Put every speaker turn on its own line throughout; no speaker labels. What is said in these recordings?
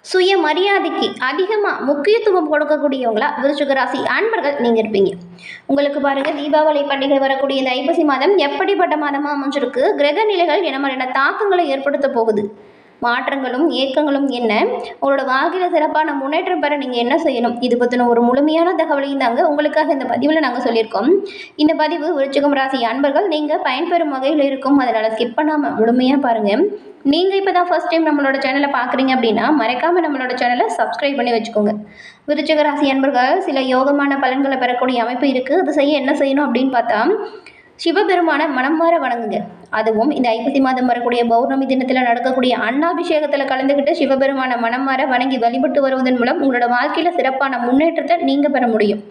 சுயமரியாதைக்கு அதிகமாக முக்கியத்துவம் கொடுக்கக்கூடியவங்களா விருச்சிக ராசி அன்பர்கள் நீங்கள் இருப்பீங்க. உங்களுக்கு பாருங்கள், தீபாவளி பண்டிகை வரக்கூடிய இந்த ஐப்பசி மாதம் எப்படிப்பட்ட மாதமாக அமைஞ்சிருக்கு, கிரக நிலைகள் என்ன மாதிரியான தாக்கங்களை ஏற்படுத்த போகுது, மாற்றங்களும் ஏக்கங்களும் என்ன, உங்களோட வாழ்க்கையில் சிறப்பான முன்னேற்றம் பெற நீங்கள் என்ன செய்யணும், இது பற்றின ஒரு முழுமையான தகவலையும் தாங்க உங்களுக்காக இந்த பதிவில் நாங்கள் சொல்லியிருக்கோம். இந்த பதிவு விருச்சிகம் ராசி அன்பர்கள் நீங்கள் பயன்பெறும் வகையில் இருக்கும், அதனால் ஸ்கிப் பண்ணாமல் முழுமையாக பாருங்கள். நீங்கள் இப்போ தான் ஃபர்ஸ்ட் டைம் நம்மளோட சேனலை பார்க்குறீங்க அப்படின்னா மறக்காமல் நம்மளோட சேனலை சப்ஸ்கிரைப் பண்ணி வச்சுக்கோங்க. விருச்சிக ராசி அன்பர்கள் சில யோகமான பலன்களை பெறக்கூடிய அமைப்பு இருக்குது. அது செய்ய என்ன செய்யணும் அப்படின்னு பார்த்தா, சிவபெருமான மனம் மாற வணங்குங்க. அதுவும் இந்த ஐப்பசி மாதம் வரக்கூடிய பௌர்ணமி தினத்தில் நடக்கக்கூடிய அன்னாபிஷேகத்தில் கலந்துக்கிட்டு சிவபெருமான மனம் மாற வணங்கி வழிபட்டு வருவதன் மூலம் உங்களோட வாழ்க்கையில் சிறப்பான முன்னேற்றத்தை நீங்கள் பெற முடியும்.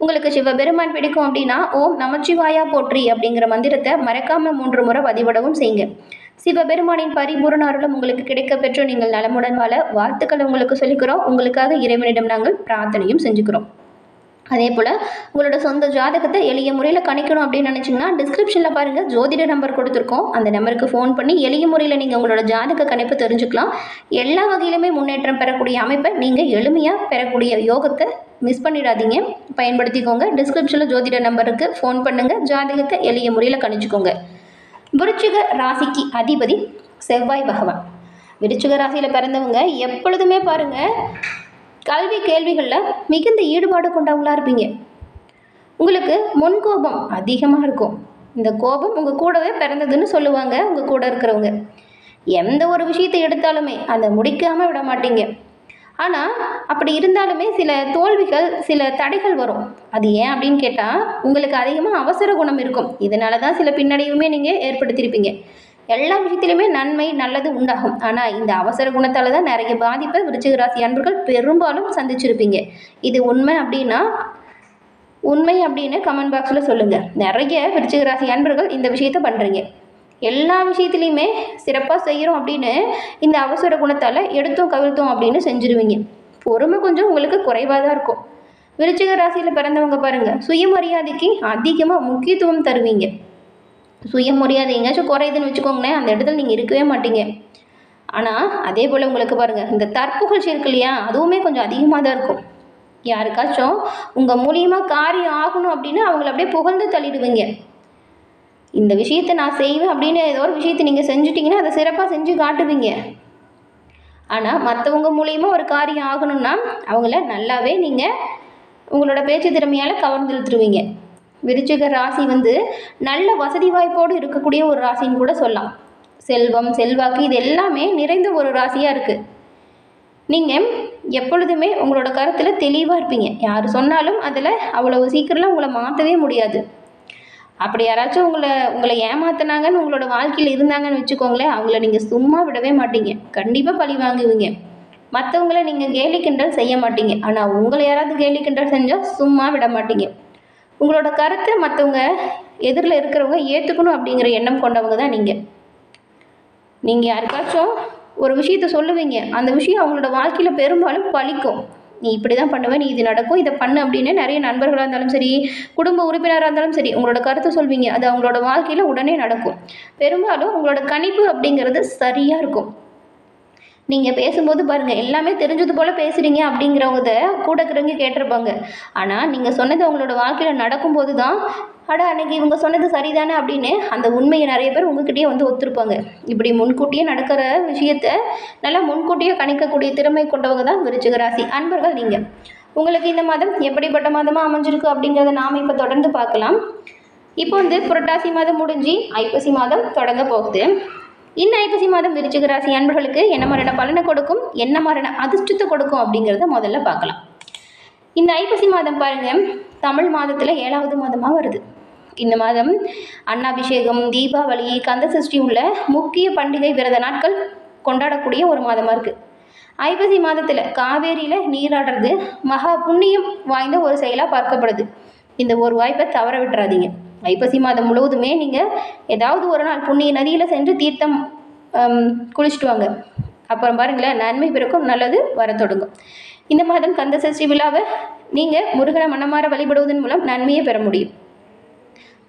உங்களுக்கு சிவபெருமான் பிடிக்கும் அப்படின்னா ஓம் நமச்சிவாயா போற்றி அப்படிங்கிற மந்திரத்தை மறக்காமல் 3 முறை பதிவிடவும் செய்யுங்க. சிவபெருமானின் பரிபூரண அருளும் உங்களுக்கு கிடைக்க பெற்று நீங்கள் நலமுடன் வாழ வாழ்த்துக்கள் உங்களுக்கு சொல்லிக்கிறோம். உங்களுக்காக இறைவனிடம் நாங்கள் பிரார்த்தனையும் செஞ்சுக்கிறோம். அதே போல் உங்களோட சொந்த ஜாதகத்தை எளிய முறையில் கணிக்கணும் அப்படின்னு நினச்சிங்கன்னா டிஸ்கிரிப்ஷனில் பாருங்கள், ஜோதிட நம்பர் கொடுத்துருக்கோம். அந்த நம்பருக்கு ஃபோன் பண்ணி எளிய முறையில் நீங்கள் உங்களோட ஜாதக கணிப்பு தெரிஞ்சுக்கலாம். எல்லா வகையிலுமே முன்னேற்றம் பெறக்கூடிய அமைப்பை நீங்கள் எளிமையாக பெறக்கூடிய யோகத்தை மிஸ் பண்ணிடாதீங்க, பயன்படுத்திக்கோங்க. டிஸ்கிரிப்ஷனில் ஜோதிட நம்பருக்கு ஃபோன் பண்ணுங்கள், ஜாதகத்தை எளிய முறையில் கணிச்சுக்கோங்க. விருச்சிக ராசிக்கு அதிபதி செவ்வாய் பகவான். விருச்சிக ராசியில் பிறந்தவங்க எப்பொழுதுமே பாருங்கள், கல்வி கேள்விகளில் மிகுந்த ஈடுபாடு கொண்டவங்களா இருப்பீங்க. உங்களுக்கு முன்கோபம் அதிகமாக இருக்கும். இந்த கோபம் உங்கள் கூடவே பிறந்ததுன்னு சொல்லுவாங்க உங்கள் கூட இருக்கிறவங்க. எந்த ஒரு விஷயத்தை எடுத்தாலுமே அதை முடிக்காமல் விட மாட்டீங்க. ஆனால் அப்படி இருந்தாலுமே சில தோல்விகள், சில தடைகள் வரும். அது ஏன் அப்படின்னு கேட்டால், உங்களுக்கு அதிகமாக அவசர குணம் இருக்கும். இதனால தான் சில பின்னடைவுமே நீங்கள் ஏற்படுத்தியிருப்பீங்க. எல்லா விஷயத்திலுமே நன்மை நல்லது உண்டாகும். ஆனால் இந்த அவசர குணத்தால் தான் நிறைய பாதிப்பை விருச்சிக ராசி அன்பர்கள் பெரும்பாலும் சந்திச்சிருப்பீங்க. இது உண்மை அப்படின்னு கமெண்ட் பாக்ஸில் சொல்லுங்கள். நிறைய விருச்சிக ராசி அன்பர்கள் இந்த விஷயத்தை பண்ணுறீங்க. எல்லா விஷயத்துலையுமே சிறப்பாக செய்கிறோம் அப்படின்னு இந்த அவசர குணத்தால் எடுத்தோம் கவிழ்த்தோம் அப்படின்னு செஞ்சுருவீங்க. பொறுமை கொஞ்சம் உங்களுக்கு குறைவாக தான் இருக்கும். விருச்சிக ராசியில் பிறந்தவங்க பாருங்கள், சுயமரியாதைக்கு அதிகமாக முக்கியத்துவம் தருவீங்க. சுயமரியாதை எங்கேயாச்சும் குறையுதுன்னு வச்சுக்கோங்களேன், அந்த இடத்துல நீங்கள் இருக்கவே மாட்டீங்க. ஆனால் அதே போல் உங்களுக்கு பாருங்கள், இந்த தற்புகழ்ச்சி இருக்கு இல்லையா, அதுவுமே கொஞ்சம் அதிகமாக தான் இருக்கும். யாருக்காச்சும் உங்கள் மூலியமாக காரியம் ஆகணும் அப்படின்னு அவங்கள அப்படியே புகழ்ந்து தள்ளிடுவீங்க. இந்த விஷயத்தை நான் செய்வேன் அப்படின்னு ஏதோ ஒரு விஷயத்தை நீங்கள் செஞ்சுட்டிங்கன்னா அதை சிறப்பாக செஞ்சு காட்டுவீங்க. ஆனால் மற்றவங்க மூலியமாக ஒரு காரியம் ஆகணும்னா அவங்கள நல்லாவே நீங்கள் உங்களோட பேச்சு திறமையால் கவர்ந்துழுத்துருவீங்க. விருச்சிக ராசி நல்ல வசதி வாய்ப்போடு இருக்கக்கூடிய ஒரு ராசின்னு கூட சொல்லலாம். செல்வம், செல்வாக்கு இது எல்லாமே நிறைந்த ஒரு ராசியாக இருக்குது. நீங்கள் எப்பொழுதுமே உங்களோட கருத்தில் தெளிவாக இருப்பீங்க. யார் சொன்னாலும் அதில் அவ்வளவு சீக்கிரம்லாம் உங்களை மாற்றவே முடியாது. அப்படி யாராச்சும் உங்களை ஏமாத்தினாங்கன்னு உங்களோட வாழ்க்கையில் இருந்தாங்கன்னு வச்சுக்கோங்களேன், அவங்கள நீங்கள் சும்மா விடவே மாட்டீங்க. கண்டிப்பாக பழி வாங்குவீங்க. மற்றவங்கள நீங்கள் கேலி கிண்டல் செய்ய மாட்டீங்க. ஆனால் உங்களை யாராவது கேலி கிண்டல் செஞ்சால் சும்மா விட மாட்டீங்க. உங்களோட கருத்தை மற்றவங்க எதிரில் இருக்கிறவங்க ஏற்றுக்கணும் அப்படிங்கிற எண்ணம் கொண்டவங்க தான் நீங்கள் யாருக்காச்சும் ஒரு விஷயத்த சொல்லுவீங்க, அந்த விஷயம் அவங்களோட வாழ்க்கையில் பெரும்பாலும் பலிக்கும். நீ இப்படி தான் பண்ணுவேன், நீ இது நடக்கும், இதை பண்ணு அப்படின்னு நிறைய நண்பர்களாக இருந்தாலும் சரி, குடும்ப உறுப்பினராக இருந்தாலும் சரி, உங்களோட கருத்தை சொல்வீங்க. அது அவங்களோட வாழ்க்கையில் உடனே நடக்கும். பெரும்பாலும் உங்களோட கணிப்பு அப்படிங்கிறது சரியாக இருக்கும். நீங்கள் பேசும்போது பாருங்கள், எல்லாமே தெரிஞ்சது போல் பேசுகிறீங்க அப்படிங்கிறவங்க கூட இருக்கிறவங்க கேட்டிருப்பாங்க. ஆனால் நீங்கள் சொன்னது அவங்களோட வாழ்க்கையில் நடக்கும்போது தான், அட அன்னைக்கு இவங்க சொன்னது சரிதானே அப்படின்னு அந்த உண்மையை நிறைய பேர் உங்ககிட்டயே ஒத்துருப்பாங்க. இப்படி முன்கூட்டியே நடக்கிற விஷயத்தை நல்லா முன்கூட்டியே கணிக்கக்கூடிய திறமை கொண்டவங்க தான் விருச்சிக ராசி அன்பர்கள் நீங்கள். உங்களுக்கு இந்த மாதம் எப்படிப்பட்ட மாதமாக அமைஞ்சிருக்கு அப்படிங்கிறத நாம் இப்போ தொடர்ந்து பார்க்கலாம். இப்போ புரட்டாசி மாதம் முடிஞ்சு ஐப்பசி மாதம் தொடங்க போகுது. இந்த ஐப்பசி மாதம் விருச்சிக ராசி அன்பர்களுக்கு என்ன மாதிரியான பலனை கொடுக்கும், என்ன மாதிரியான அதிர்ஷ்டத்தை கொடுக்கும் அப்படிங்கிறத முதல்ல பார்க்கலாம். இந்த ஐப்பசி மாதம் பாருங்கள், தமிழ் மாதத்தில் 7வது மாதமாக வருது. இந்த மாதம் அன்னாபிஷேகம், தீபாவளி, கந்தசஷ்டி உள்ள முக்கிய பண்டிகை விரத நாட்கள் கொண்டாடக்கூடிய ஒரு மாதமாக இருக்குது. ஐப்பசி மாதத்தில் காவேரியில் நீராடுறது மகா புண்ணியம் வாய்ந்த ஒரு செயலாக பார்க்கப்படுது. இந்த ஒரு வாய்ப்பை தவற விட்டுறாதீங்க. ஐப்பசி மாதம் முழுவதுமே நீங்கள் ஏதாவது ஒரு நாள் புண்ணிய நதியில் சென்று தீர்த்தம் குளிச்சுட்டு வாங்க. அப்புறம் பாருங்களேன், நன்மை பிறக்கும், நல்லது வர தொடங்கும். இந்த மாதம் கந்தசஷ்டி விழாவை நீங்கள் முருகனை மனமாற வழிபடுவதன் மூலம் நன்மையை பெற முடியும்.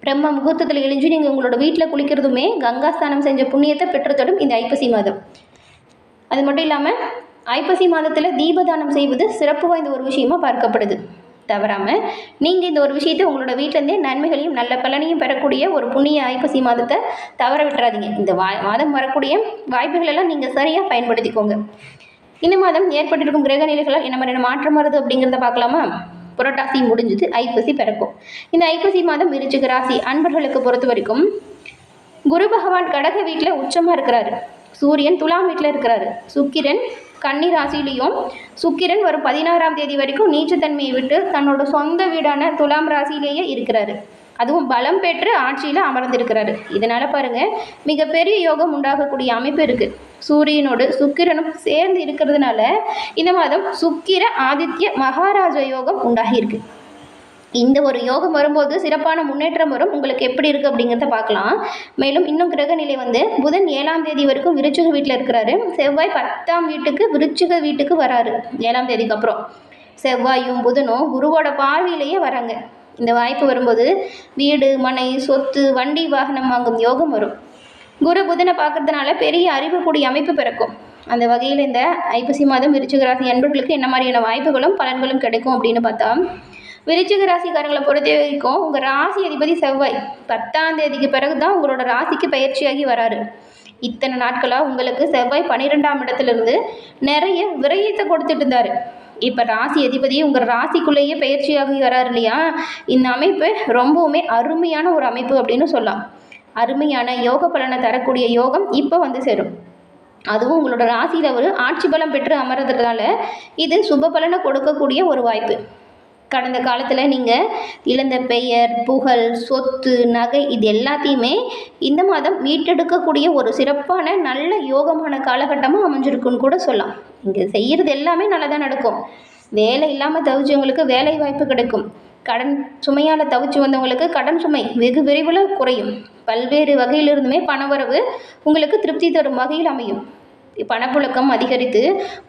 பிரம்ம முகூர்த்தத்தில் எழுஞ்சி நீங்கள் உங்களோட வீட்டில் குளிக்கிறதுமே கங்கா ஸ்நானம் செஞ்ச புண்ணியத்தை பெற்றுத்தரும் இந்த ஐப்பசி மாதம். அது மட்டும் இல்லாமல் ஐப்பசி மாதத்தில் தீபதானம் செய்வது சிறப்பு வாய்ந்த ஒரு விஷயமா பார்க்கப்படுது. தவறாமல் நீங்கள் இந்த ஒரு விஷயத்தை உங்களோட வீட்டிலேருந்தே நன்மைகளையும் நல்ல பலனையும் பெறக்கூடிய ஒரு புண்ணிய ஐப்பசி மாதத்தை தவற விட்டுறாதீங்க. இந்த மாதம் வரக்கூடிய வாய்ப்புகளெல்லாம் நீங்கள் சரியாக பயன்படுத்திக்கோங்க. இந்த மாதம் ஏற்பட்டிருக்கும் கிரக நிலைகளால் என்ன மாதிரியான மாற்றம் வருது அப்படிங்கிறத பார்க்கலாமா? புரட்டாசி முடிஞ்சது, ஐப்பசி பிறக்கும். இந்த ஐப்பசி மாதம் விருச்சிக ராசி அன்பர்களுக்கு பொறுத்த வரைக்கும் குரு பகவான் கடக வீட்டில் உச்சமாக இருக்கிறாரு. சூரியன் துலாம் வீட்டில் இருக்கிறாரு. சுக்கிரன் கன்னி ராசியிலையும் சுக்கிரன் வரும் 16ஆம் தேதி வரைக்கும் நீச்சத்தன்மையை விட்டு தன்னோட சொந்த வீடான துலாம் ராசியிலேயே இருக்கிறாரு. அதுவும் பலம் பெற்று ஆட்சியில் அமர்ந்திருக்கிறாரு. இதனால் பாருங்கள், மிகப்பெரிய யோகம் உண்டாகக்கூடிய அமைப்பு இருக்குது. சூரியனோடு சுக்கிரனும் சேர்ந்து இருக்கிறதுனால இந்த மாதம் சுக்கிர ஆதித்ய மகாராஜ யோகம் உண்டாகியிருக்கு. இந்த ஒரு யோகம் வரும்போது சிறப்பான முன்னேற்றம் வரும். உங்களுக்கு எப்படி இருக்குது அப்படிங்கிறத பார்க்கலாம். மேலும் இன்னும் கிரக நிலை புதன் 7ஆம் தேதி வரைக்கும் விருச்சிக வீட்டில் இருக்கிறாரு. செவ்வாய் 10ஆம் வீட்டுக்கு விருச்சிக வீட்டுக்கு வராரு. 7ஆம் தேதிக்கு அப்புறம் செவ்வாயும் புதனும் குருவோட பார்வையிலேயே வராங்க. இந்த வாய்ப்பு வரும்போது வீடு, மனை, சொத்து, வண்டி, வாகனம் வாங்கும் யோகம் வரும். குரு புதனை பார்க்கறதுனால பெரிய அறிவுக்கூடிய அமைப்பு பிறக்கும். அந்த வகையில் இந்த ஐப்பசி மாதம் விருச்சிக ராசி அன்பர்களுக்கு என்ன மாதிரியான வாய்ப்புகளும் பலன்களும் கிடைக்கும் அப்படின்னு பார்த்தா, விருச்சிக ராசிக்காரங்களை பொறுத்த வரைக்கும் உங்கள் ராசி அதிபதி செவ்வாய் 10ஆம் தேதிக்கு பிறகு தான் உங்களோட ராசிக்கு பயிற்சியாகி வராரு. இத்தனை நாட்களாக உங்களுக்கு செவ்வாய் 12ஆம் இடத்துலேருந்து நிறைய விரயத்தை கொடுத்துட்டு இருந்தார். இப்போ ராசி அதிபதி உங்கள் ராசிக்குள்ளேயே பயிற்சியாகி வராரு இல்லையா? இந்த அமைப்பு ரொம்பவுமே அருமையான ஒரு அமைப்பு அப்படின்னு சொல்லலாம். அருமையான யோக பலனை தரக்கூடிய யோகம் இப்போ சேரும். அதுவும் உங்களோட ராசியில் ஒரு ஆட்சி பலம் பெற்று அமர்றதுனால இது சுப பலனை கொடுக்கக்கூடிய ஒரு வாய்ப்பு. கடந்த காலத்தில் நீங்கள் இழந்த பெயர், புகழ், சொத்து, நகை இது எல்லாத்தையுமே இந்த மாதம் மீட்டெடுக்கக்கூடிய ஒரு சிறப்பான நல்ல யோகமான காலகட்டமாக அமைஞ்சிருக்குன்னு கூட சொல்லலாம். இங்கே செய்கிறது எல்லாமே நல்லா தான் நடக்கும். வேலை இல்லாமல் தவிச்சவங்களுக்கு வேலை வாய்ப்பு கிடைக்கும். கடன் சுமையால் தவிச்சு வந்தவங்களுக்கு கடன் சுமை வெகு விரைவில் குறையும். பல்வேறு வகையிலிருந்துமே பணவரவு உங்களுக்கு திருப்தி தரும் வகையில் அமையும். பணப்புழக்கம் அதிகரித்து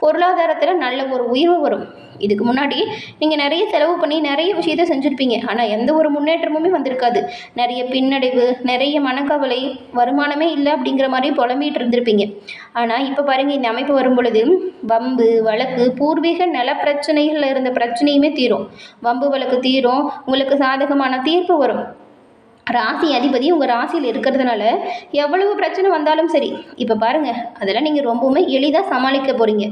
பொருளாதாரத்தில் நல்ல ஒரு உயர்வு வரும். இதுக்கு முன்னாடி நீங்கள் நிறைய செலவு பண்ணி நிறைய விஷயத்தை செஞ்சுருப்பீங்க. ஆனால் எந்த ஒரு முன்னேற்றமுமே வந்திருக்காது. நிறைய பின்னடைவு, நிறைய மனக்கவலை, வருமானமே இல்லை அப்படிங்கிற மாதிரி புலம்பிகிட்டு இருந்திருப்பீங்க. ஆனால் இப்போ பாருங்கள், இந்த அமைப்பு வரும் பொழுது வம்பு வழக்கு, பூர்வீக நல பிரச்சனைகளில் இருந்த பிரச்சனையுமே தீரும். வம்பு வழக்கு தீரும். உங்களுக்கு சாதகமான தீர்ப்பு வரும். ராசி அதிபதி உங்கள் ராசியில் இருக்கிறதுனால எவ்வளவு பிரச்சனை வந்தாலும் சரி, இப்போ பாருங்கள், அதெல்லாம் நீங்கள் ரொம்பவுமே எளிதாக சமாளிக்க போகிறீங்க.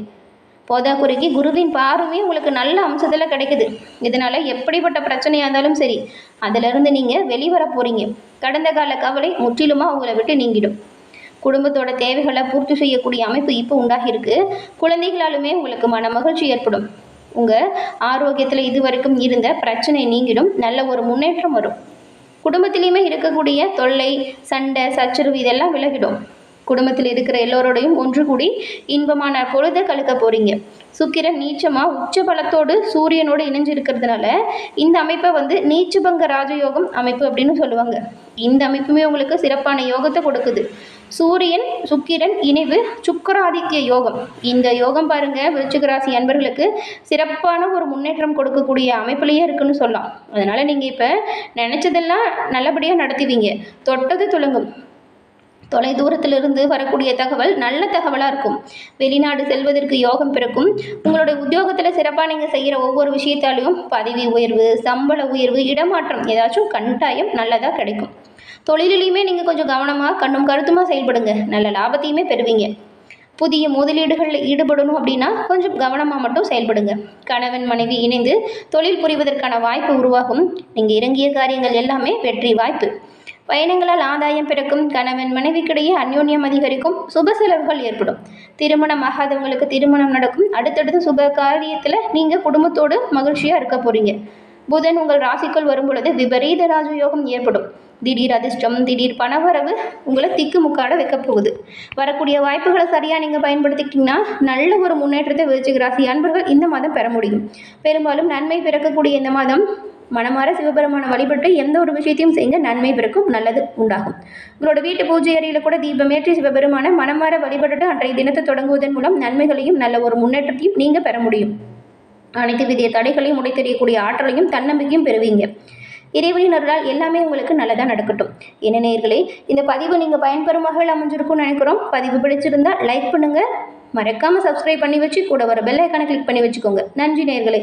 போதாக்குறைக்கு குருவின் பார்வையே உங்களுக்கு நல்ல அம்சத்தில் கிடைக்குது. இதனால் எப்படிப்பட்ட பிரச்சனையாக இருந்தாலும் சரி, அதிலிருந்து நீங்கள் வெளிவர போகிறீங்க. கடந்த கால கவலை முற்றிலுமாக உங்களை விட்டு நீங்கிடும். குடும்பத்தோட தேவைகளை பூர்த்தி செய்யக்கூடிய அமைப்பு இப்போ உண்டாகியிருக்கு. குழந்தைகளாலுமே உங்களுக்கு மன மகிழ்ச்சி ஏற்படும். உங்கள் ஆரோக்கியத்தில் இதுவரைக்கும் இருந்த பிரச்சனை நீங்கிடும். நல்ல ஒரு முன்னேற்றம் வரும். குடும்பத்திலையுமே இருக்கக்கூடிய தொல்லை, சண்டை, சச்சரவு இதெல்லாம் விலகிடும். குடும்பத்தில் இருக்கிற எல்லோரோடையும் ஒன்று கூடி இன்பமான பொழுதை கழிக்க போகிறீங்க. சுக்கிரன் நீச்சமாக உச்ச பலத்தோடு சூரியனோடு இணைஞ்சு இருக்கிறதுனால இந்த அமைப்பை நீச்சபங்க ராஜயோகம் அமைப்பு அப்படின்னு சொல்லுவாங்க. இந்த அமைப்புமே உங்களுக்கு சிறப்பான யோகத்தை கொடுக்குது. சூரியன் சுக்கிரன் இணைவு சுக்கராதித்ய யோகம். இந்த யோகம் பாருங்கள், விருச்சிக ராசி அன்பர்களுக்கு சிறப்பான ஒரு முன்னேற்றம் கொடுக்கக்கூடிய அமைப்புலேயே இருக்குன்னு சொல்லலாம். அதனால் நீங்கள் இப்போ நினச்சதெல்லாம் நல்லபடியாக நடத்துவீங்க. தொட்டது துலங்கும். தொலை தூரத்திலிருந்து வரக்கூடிய தகவல் நல்ல தகவலாக இருக்கும். வெளிநாடு செல்வதற்கு யோகம் பிறக்கும். உங்களுடைய உத்தியோகத்தில் சிறப்பாக நீங்கள் செய்கிற ஒவ்வொரு விஷயத்தாலையும் பதவி உயர்வு, சம்பள உயர்வு, இடமாற்றம் ஏதாச்சும் கட்டாயம் நல்லதாக கிடைக்கும். தொழிலையுமே நீங்கள் கொஞ்சம் கவனமாக கண்ணும் கருத்துமாக செயல்படுங்க. நல்ல லாபத்தையுமே பெறுவீங்க. புதிய முதலீடுகளில் ஈடுபடணும் அப்படின்னா கொஞ்சம் கவனமாக மட்டும் செயல்படுங்க. கணவன் மனைவி இணைந்து தொழில் புரிவதற்கான வாய்ப்பு உருவாகும். நீங்கள் இறங்கிய காரியங்கள் எல்லாமே வெற்றி வாய்ப்பு. பயணங்களால் ஆதாயம் பிறக்கும். கணவன் மனைவிக்கிடையே அந்யோன்யம் அதிகரிக்கும். சுப செலவுகள் ஏற்படும். திருமணம் ஆகாதவங்களுக்கு திருமணம் நடக்கும். அடுத்தடுத்து சுப காரியத்தில் நீங்கள் குடும்பத்தோடு மகிழ்ச்சியாக இருக்க போகிறீங்க. புதன் உங்கள் ராசிக்குள் வரும் பொழுது விபரீத ராஜயோகம் ஏற்படும். திடீர் அதிர்ஷ்டம், திடீர் பணவரவு உங்களை திக்குமுக்காட வைக்க போகுது. வரக்கூடிய வாய்ப்புகளை சரியாக நீங்கள் பயன்படுத்திக்கிட்டிங்கன்னா நல்ல ஒரு முன்னேற்றத்தை விருச்சிக ராசி அன்பர்கள் இந்த மாதம் பெற முடியும். பெரும்பாலும் நன்மை பிறக்கக்கூடிய இந்த மாதம் மனமார சிவபெருமான வழிபட்டு எந்த ஒரு விஷயத்தையும் செய்ய நன்மை பிறக்கும், நல்லது உண்டாகும். உங்களோட வீட்டு பூஜை அறையில் கூட தீபமேற்றி சிவபெருமான மனமார வழிபட்டு அன்றைய தினத்தை தொடங்குவதன் மூலம் நன்மைகளையும் நல்ல ஒரு முன்னேற்றத்தையும் நீங்கள் பெற முடியும். அனைத்து விதிய தடைகளையும் உடைத்தெறியக்கூடிய ஆற்றலையும் தன்னம்பிக்கையும் பெறுவீங்க. இறைவனின் அருளால் எல்லாமே உங்களுக்கு நல்லதாக நடக்கட்டும். என்ன நேயர்களே, இந்த பதிவு நீங்கள் பயன்பெறும் வகையில் அமைஞ்சிருக்கும்னு நினைக்கிறோம். பதிவு பிடிச்சிருந்தால் லைக் பண்ணுங்கள், மறக்காமல் சப்ஸ்கிரைப் பண்ணி வச்சு கூட வர பெல் ஐக்கானை கிளிக் பண்ணி வச்சுக்கோங்க. நன்றி நேயர்களே.